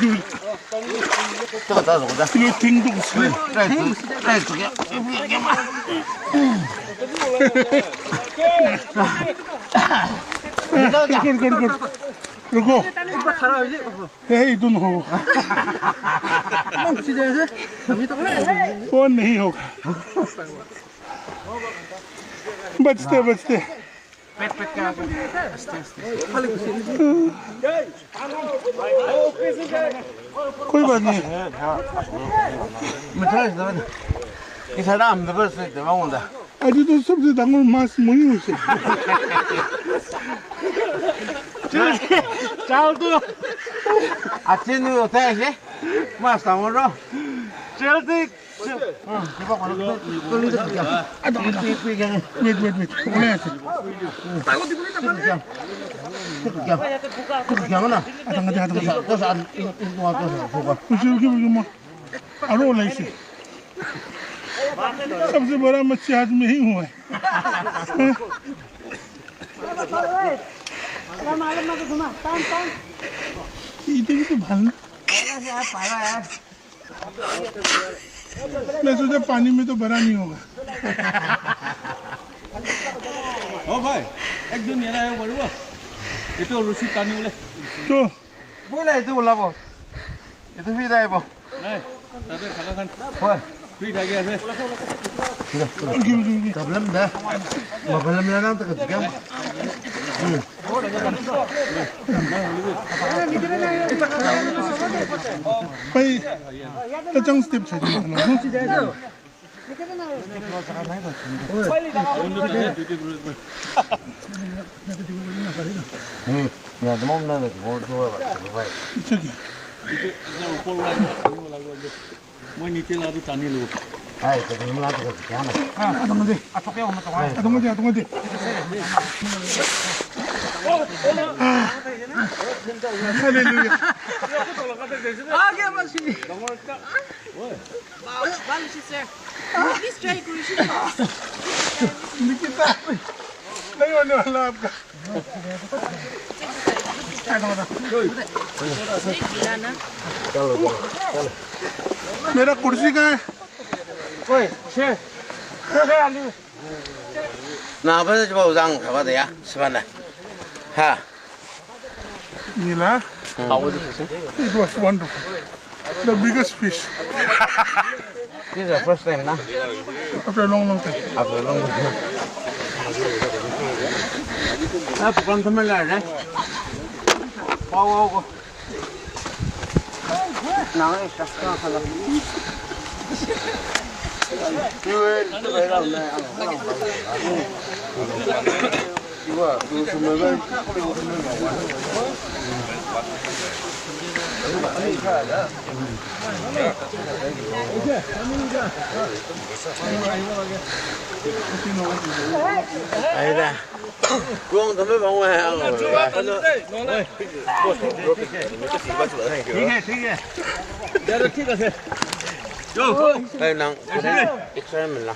这个咋弄的？有听懂是？再这个，good. रुको यही दोनों हो वो नहीं होगा बचते कोई बात नहीं आज तो सबसे डांगोर मास मुई उसे चालतो 아침에 어때지? 맛있다 먹어. 저기 सबसे बड़ा मच्छी हाथ में ही हुआ है इतनी तो भालना मैं सोचा पानी में तो भरा नहीं होगा ओ भाई एक दिन ये ना बोलूँ ये तो रुचि करने वाले तो बोले तो बोला वो ये तो फिर आए वो नहीं तबे खाना खान वो फिर आ गया से प्रॉब्लम dah प्रॉब्लम ना तो क्या भाई कच्चा स्टेप चाहिए ya demam na वो तो भाई मैं नीचे ला दूँ चांदी लो ai तो demam ना तो क्या ना 동아지 할렐루야 आगे मछली बाल से किस ट्राई करूँ निकिता नहीं होने वाला आपका मेरा कुर्सी कहाँ है那不是就把我让干嘛的呀？吃饭的，哈。 Nila, How was it? it was wonderful. The biggest fish This is the first time, na? after a long time. After a long time. Ah, bukan teman lah, ne? Wow. Nang ni sakit kalau. Aida, Guang怎么帮我呀？哎，能，这没了。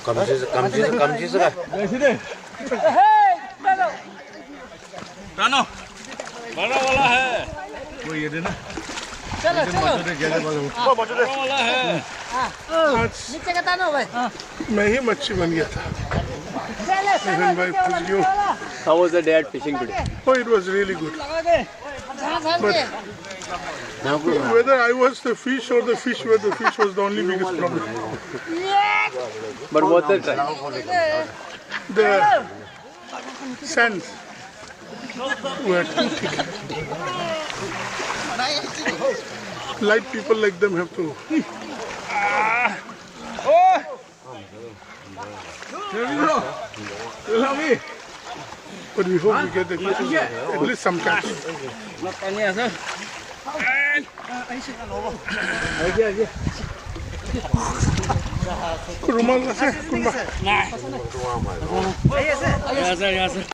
감지 쓰가. रानो बड़ा वाला है वो ये देना चलो बड़ा वाला है नीचे का तानो भाई मैं ही मच्छी बन गया था Even by Pujio. How was the dad fishing today? Oh, it was really good. But whether I was the fish or the fish were the fish was the only biggest problem. But what the try? The sands were too thick. Light people like them have to. But we hope we get at least some catch. Rumal আছে কোনবা? Yes sir.